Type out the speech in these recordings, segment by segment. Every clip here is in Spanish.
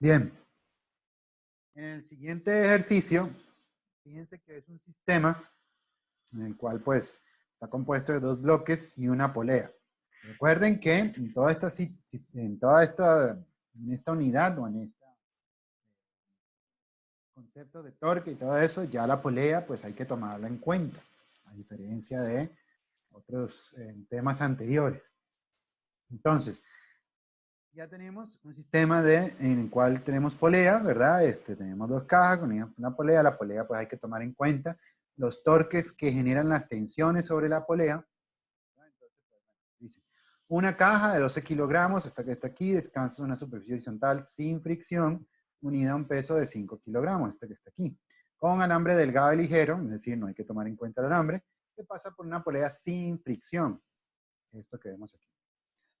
Bien, en el siguiente ejercicio, fíjense que es un sistema en el cual pues está compuesto de dos bloques y una polea. Recuerden que en esta unidad o en este concepto de torque y todo eso, ya la polea pues hay que tomarla en cuenta, a diferencia de otros temas anteriores. Entonces, ya tenemos un sistema en el cual tenemos polea, ¿verdad? Tenemos dos cajas con una polea. La polea pues hay que tomar en cuenta los torques que generan las tensiones sobre la polea. Entonces, pues, bueno, dice, una caja de 12 kilogramos, esta que está aquí, descansa en una superficie horizontal sin fricción, unida a un peso de 5 kilogramos, esta que está aquí, con alambre delgado y ligero, es decir, no hay que tomar en cuenta el alambre, que pasa por una polea sin fricción, esto que vemos aquí.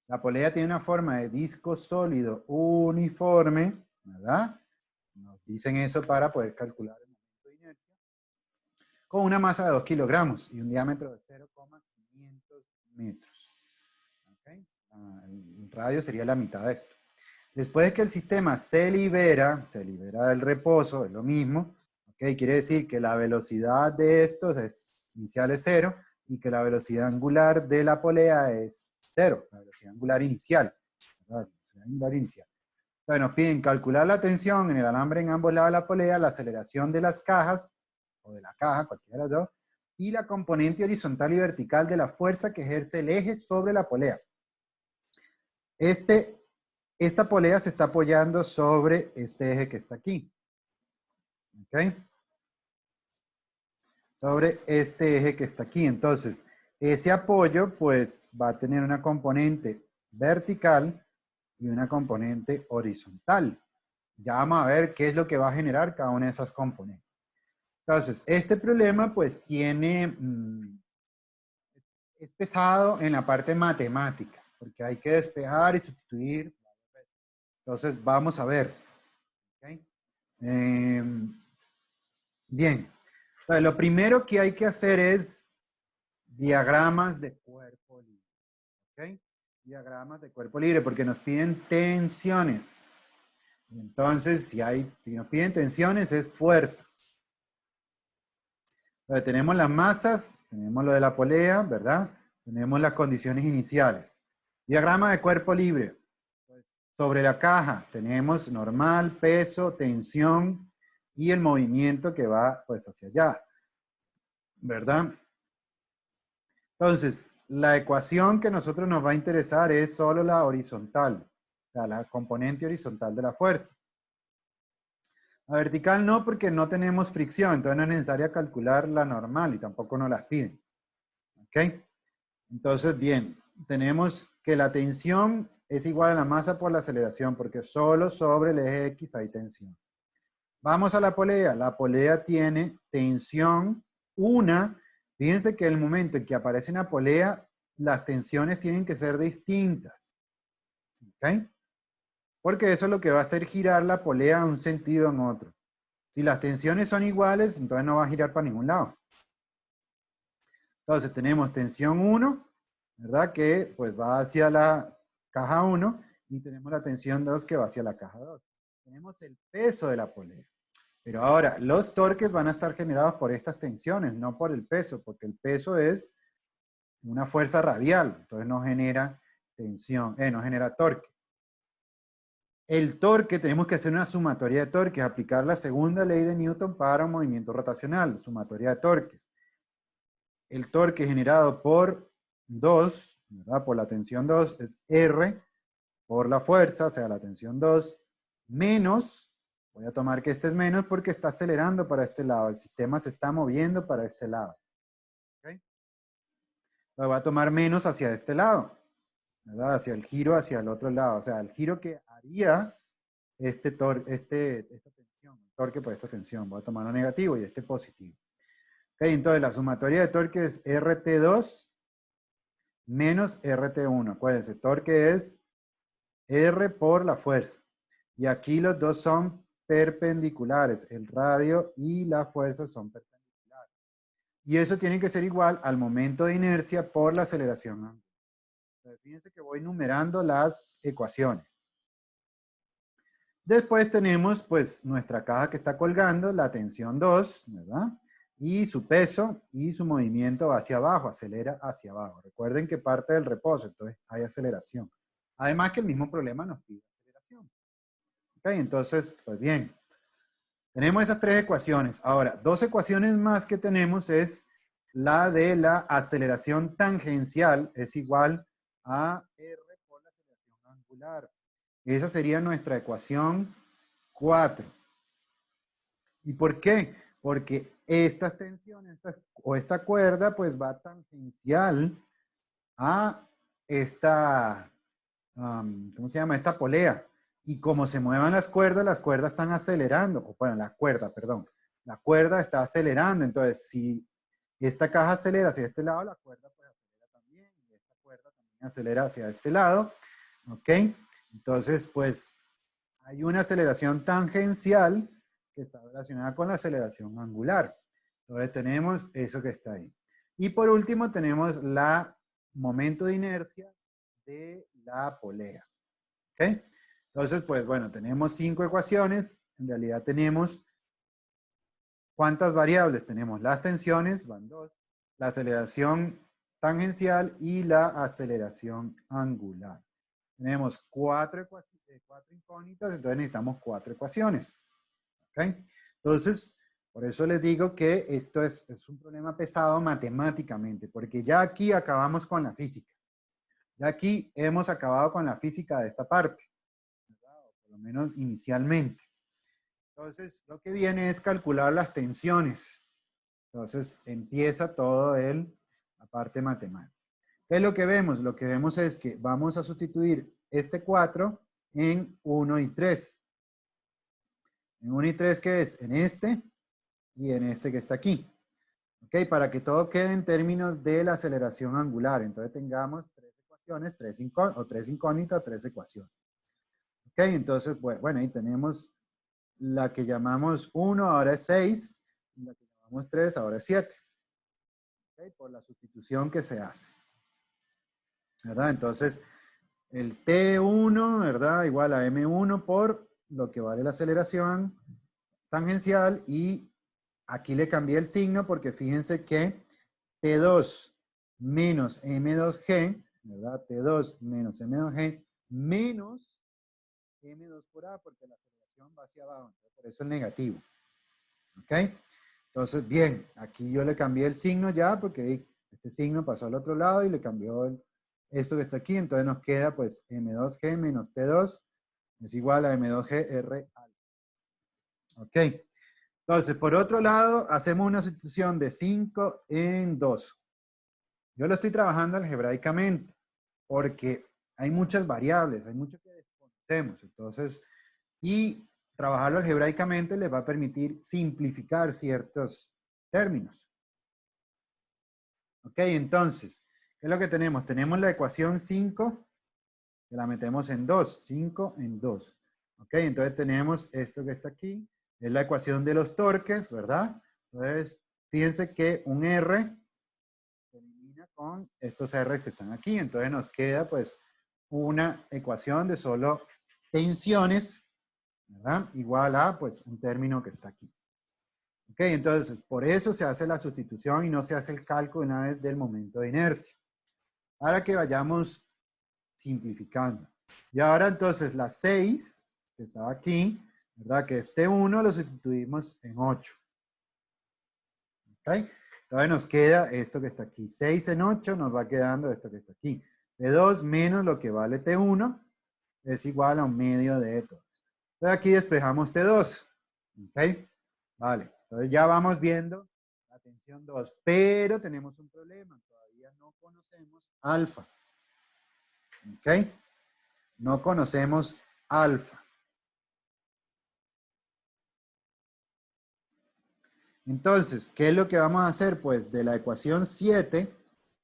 La polea tiene una forma de disco sólido uniforme, ¿verdad? Nos dicen eso para poder calcular el momento de inercia. Con una masa de 2 kilogramos y un diámetro de 0,500 metros. ¿Okay? El radio sería la mitad de esto. Después de que el sistema se libera del reposo, es lo mismo. ¿Okay? Quiere decir que la velocidad de estos inicial es 0 y que la velocidad angular de la polea es 0, la velocidad angular inicial. ¿Verdad? La velocidad angular inicial. Entonces nos piden calcular la tensión en el alambre en ambos lados de la polea, la aceleración de las cajas, o de la caja, cualquiera de las dos, y la componente horizontal y vertical de la fuerza que ejerce el eje sobre la polea. Esta polea se está apoyando sobre este eje que está aquí. ¿Ok? Sobre este eje que está aquí. Entonces, ese apoyo pues va a tener una componente vertical y una componente horizontal. Ya vamos a ver qué es lo que va a generar cada una de esas componentes. Entonces, este problema pues es pesado en la parte matemática, porque hay que despejar y sustituir. Entonces, vamos a ver. ¿Okay? Bien. Entonces, lo primero que hay que hacer es diagramas de cuerpo libre. ¿Ok? Diagramas de cuerpo libre, porque nos piden tensiones. Entonces, si nos piden tensiones, es fuerzas. Entonces, tenemos las masas, tenemos lo de la polea, ¿verdad? Tenemos las condiciones iniciales. Diagrama de cuerpo libre. Sobre la caja tenemos normal, peso, tensión y el movimiento que va pues hacia allá, ¿verdad? Entonces, la ecuación que a nosotros nos va a interesar es solo la horizontal, o sea, la componente horizontal de la fuerza. La vertical no, porque no tenemos fricción, entonces no es necesario calcular la normal y tampoco nos las piden. ¿Ok? Entonces, bien, tenemos que la tensión es igual a la masa por la aceleración, porque solo sobre el eje X hay tensión. Vamos a la polea. La polea tiene tensión 1. Fíjense que el momento en que aparece una polea, las tensiones tienen que ser distintas. ¿Ok? Porque eso es lo que va a hacer girar la polea en un sentido o en otro. Si las tensiones son iguales, entonces no va a girar para ningún lado. Entonces tenemos tensión 1, ¿verdad? Que pues va hacia la caja 1 y tenemos la tensión 2 que va hacia la caja 2. Tenemos el peso de la polea. Pero ahora, los torques van a estar generados por estas tensiones, no por el peso, porque el peso es una fuerza radial, entonces no genera tensión, no genera torque. El torque, tenemos que hacer una sumatoria de torques, aplicar la segunda ley de Newton para un movimiento rotacional, sumatoria de torques. El torque generado por 2, ¿verdad? Por la tensión 2 es R por la fuerza, o sea, la tensión 2, menos, voy a tomar que este es menos porque está acelerando para este lado, el sistema se está moviendo para este lado. ¿Okay? Lo voy a tomar menos hacia este lado, ¿verdad? Hacia el giro hacia el otro lado, o sea, el giro que haría esta tensión, el torque por esta tensión, voy a tomar lo negativo y este positivo. Okay, entonces la sumatoria de torque es RT2 menos RT1. Acuérdense, torque es R por la fuerza. Y aquí los dos son perpendiculares. El radio y la fuerza son perpendiculares. Y eso tiene que ser igual al momento de inercia por la aceleración. Entonces, fíjense que voy numerando las ecuaciones. Después tenemos pues nuestra caja que está colgando, la tensión 2, ¿verdad? Y su peso y su movimiento hacia abajo, acelera hacia abajo. Recuerden que parte del reposo, entonces hay aceleración. Además que el mismo problema nos pide aceleración. ¿Ok? Entonces, pues bien, tenemos esas tres ecuaciones. Ahora, dos ecuaciones más que tenemos es la de la aceleración tangencial es igual a R por la aceleración angular. Esa sería nuestra ecuación 4. ¿Y por qué? Porque estas tensiones o esta cuerda pues va tangencial a esta, ¿cómo se llama? Esta polea. Y como se muevan las cuerdas están acelerando. O bueno, la cuerda, perdón. La cuerda está acelerando. Entonces, si esta caja acelera hacia este lado, la cuerda pues acelera también. Y esta cuerda también acelera hacia este lado. ¿Ok? Entonces, pues hay una aceleración tangencial que está relacionada con la aceleración angular. Entonces tenemos eso que está ahí. Y por último tenemos la momento de inercia de la polea. ¿Ok? Entonces, pues bueno, tenemos 5 ecuaciones. En realidad tenemos, ¿cuántas variables? Tenemos las tensiones, van 2, la aceleración tangencial y la aceleración angular. Tenemos 4 incógnitas, entonces necesitamos 4 ecuaciones. ¿Ok? Entonces, por eso les digo que esto es un problema pesado matemáticamente, porque ya aquí acabamos con la física. Ya aquí hemos acabado con la física de esta parte, ¿verdad? O por lo menos inicialmente. Entonces, lo que viene es calcular las tensiones. Entonces, empieza todo la parte matemática. ¿Qué es lo que vemos? Lo que vemos es que vamos a sustituir este 4 en 1 y 3. En 1 y 3, ¿qué es? En este y en este que está aquí. ¿Ok? Para que todo quede en términos de la aceleración angular. Entonces tengamos 3 ecuaciones, 3 incógnitas, 3 ecuaciones. ¿Ok? Entonces, bueno, ahí tenemos la que llamamos 1, ahora es 6. La que llamamos 3, ahora es 7. ¿Ok? Por la sustitución que se hace. ¿Verdad? Entonces, el T1, ¿verdad? Igual a M1 por lo que vale la aceleración tangencial, y aquí le cambié el signo porque fíjense que T2 menos M2G, ¿verdad? T2 menos M2G menos M2 por A, porque la aceleración va hacia abajo, por eso es negativo. ¿Ok? Entonces, bien, aquí yo le cambié el signo ya, porque este signo pasó al otro lado y le cambió esto que está aquí, entonces nos queda pues M2G menos T2 es igual a M2G R alfa. ¿Ok? Entonces, por otro lado, hacemos una sustitución de 5 en 2. Yo lo estoy trabajando algebraicamente porque hay muchas variables, hay mucho que desconocemos. Entonces, y trabajarlo algebraicamente les va a permitir simplificar ciertos términos. Ok, entonces, ¿qué es lo que tenemos? Tenemos la ecuación 5, que la metemos en 2, 5 en 2. Ok, entonces tenemos esto que está aquí, es la ecuación de los torques, ¿verdad? Entonces, fíjense que un R se elimina con estos R que están aquí, entonces nos queda pues una ecuación de solo tensiones, ¿verdad? Igual a pues un término que está aquí. Ok, entonces por eso se hace la sustitución y no se hace el cálculo una vez del momento de inercia. Ahora que vayamos simplificando. Y ahora entonces la 6, que estaba aquí, ¿verdad? Que este 1 lo sustituimos en 8. ¿Ok? Entonces nos queda esto que está aquí. 6 en 8 nos va quedando esto que está aquí. T2 menos lo que vale T1 es igual a un medio de T2. Entonces aquí despejamos T2. ¿Ok? Vale. Entonces ya vamos viendo la tensión 2. Pero tenemos un problema. Todavía no conocemos alfa. ¿Ok? No conocemos alfa. Entonces, ¿qué es lo que vamos a hacer? Pues de la ecuación 7,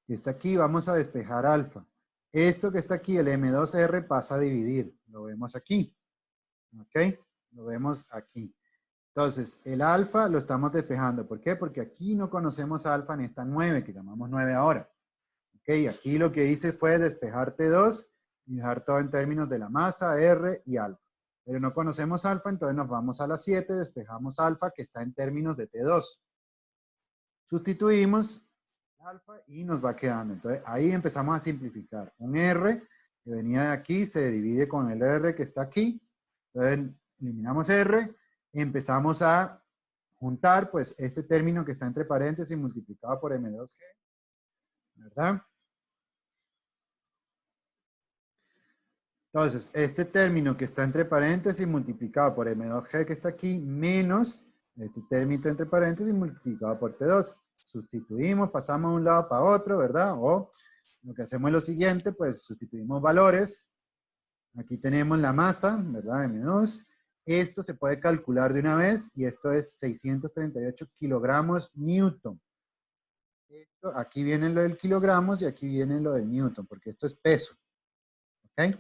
que está aquí, vamos a despejar alfa. Esto que está aquí, el M2R, pasa a dividir. Lo vemos aquí. ¿Ok? Lo vemos aquí. Entonces, el alfa lo estamos despejando. ¿Por qué? Porque aquí no conocemos alfa en esta 9, que llamamos 9 ahora. ¿Ok? Aquí lo que hice fue despejar T2 y dejar todo en términos de la masa, R y alfa. pero no conocemos alfa, entonces nos vamos a la 7, despejamos alfa, que está en términos de T2. Sustituimos alfa y nos va quedando. Entonces, ahí empezamos a simplificar. Un R que venía de aquí se divide con el R que está aquí. Entonces, eliminamos R, empezamos a juntar, pues, este término que está entre paréntesis multiplicado por M2G, ¿verdad? Entonces, este término que está entre paréntesis multiplicado por M2G que está aquí, menos este término entre paréntesis multiplicado por T2. Sustituimos, pasamos de un lado para otro, ¿verdad? O lo que hacemos es lo siguiente, pues sustituimos valores. Aquí tenemos la masa, ¿verdad? M2. Esto se puede calcular de una vez y esto es 638 kilogramos newton. Esto, aquí viene lo del kilogramos y aquí viene lo del newton, porque esto es peso. ¿Ok?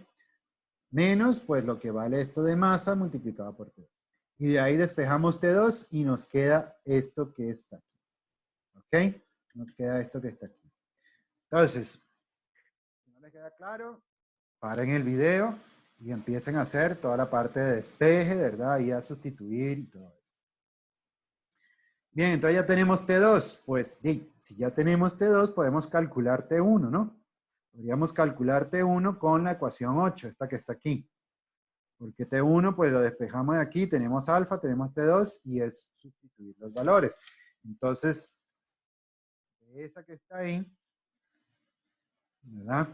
Menos, pues, lo que vale esto de masa multiplicado por T2. Y de ahí despejamos T2 y nos queda esto que está aquí. ¿Ok? Nos queda esto que está aquí. Entonces, si no les queda claro, paren el video y empiecen a hacer toda la parte de despeje, ¿verdad? Y a sustituir y todo eso. Bien, entonces ya tenemos T2. Pues, si ya tenemos T2, podemos calcular T1, ¿no? Podríamos calcular T1 con la ecuación 8, esta que está aquí. Porque T1, pues lo despejamos de aquí, tenemos alfa, tenemos T2 y es sustituir los valores. Entonces, esa que está ahí, ¿verdad?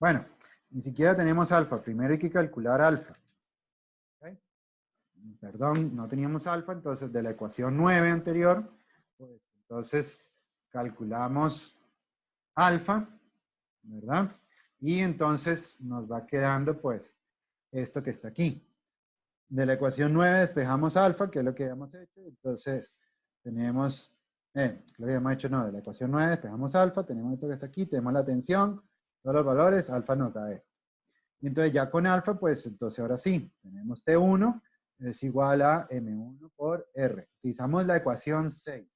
Bueno, ni siquiera tenemos alfa. Primero hay que calcular alfa. ¿Okay? Perdón, no teníamos alfa, entonces de la ecuación 9 anterior, pues entonces calculamos alfa, ¿verdad? Y entonces nos va quedando pues esto que está aquí. De la ecuación 9 despejamos alfa, que es lo que habíamos hecho. Entonces tenemos, lo que habíamos hecho, no, de la ecuación 9 despejamos alfa, tenemos esto que está aquí, tenemos la tensión, todos los valores, alfa nos da esto. Y entonces ya con alfa, pues entonces ahora sí, tenemos T1 es igual a M1 por R. Utilizamos la ecuación 6.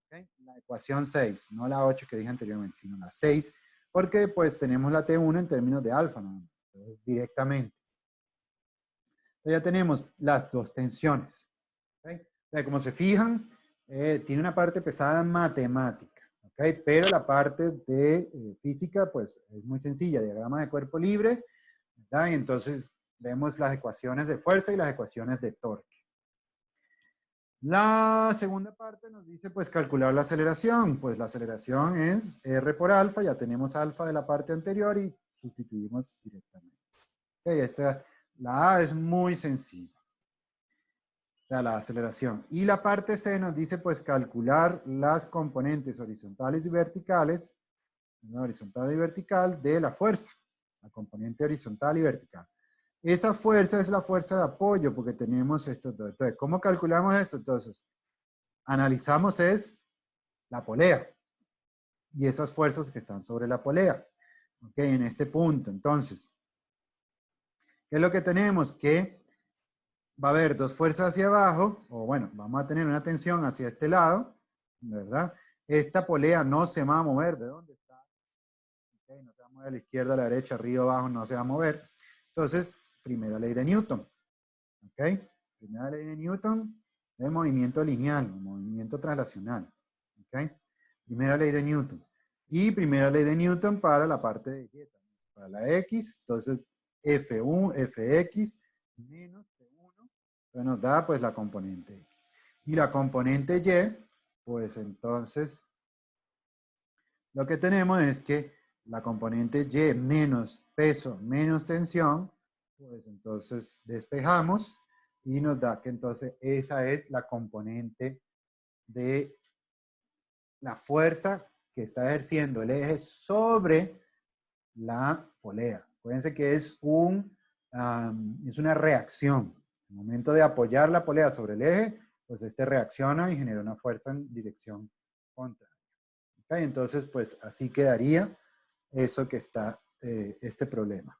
¿Okay? La ecuación 6, no la 8 que dije anteriormente, sino la 6, porque pues tenemos la T1 en términos de alfa, ¿no? Entonces, directamente. Entonces ya tenemos las dos tensiones. ¿Okay? Entonces, como se fijan, tiene una parte pesada matemática, ¿okay? Pero la parte de física pues es muy sencilla, diagrama de cuerpo libre, ¿verdad? Y entonces vemos las ecuaciones de fuerza y las ecuaciones de torque. La segunda parte nos dice, pues, calcular la aceleración. Pues la aceleración es R por alfa, ya tenemos alfa de la parte anterior y sustituimos directamente. Okay, la A es muy sencilla. O sea, la aceleración. Y la parte C nos dice, pues, calcular las componentes horizontales y verticales, ¿no? Horizontal y vertical de la fuerza. La componente horizontal y vertical. Esa fuerza es la fuerza de apoyo, porque tenemos esto. Entonces, ¿cómo calculamos esto? Entonces, analizamos es la polea y esas fuerzas que están sobre la polea. Ok, en este punto. Entonces, ¿qué es lo que tenemos? Que va a haber dos fuerzas hacia abajo, o bueno, vamos a tener una tensión hacia este lado, ¿verdad? Esta polea no se va a mover. ¿De dónde está? Okay, no se va a mover a la izquierda, a la derecha, arriba, abajo, no se va a mover. Entonces, primera ley de Newton. ¿Ok? Primera ley de Newton del movimiento lineal, el movimiento translacional. ¿Ok? Primera ley de Newton. Y primera ley de Newton para la parte de Y. Para la X, entonces F1, Fx menos T1, pues nos da pues la componente X. Y la componente Y, pues entonces lo que tenemos es que la componente Y menos peso menos tensión, pues entonces despejamos y nos da que entonces esa es la componente de la fuerza que está ejerciendo el eje sobre la polea. Acuérdense que es una reacción. En el momento de apoyar la polea sobre el eje, pues este reacciona y genera una fuerza en dirección contraria. ¿Okay? Entonces, pues así quedaría eso que está, este problema.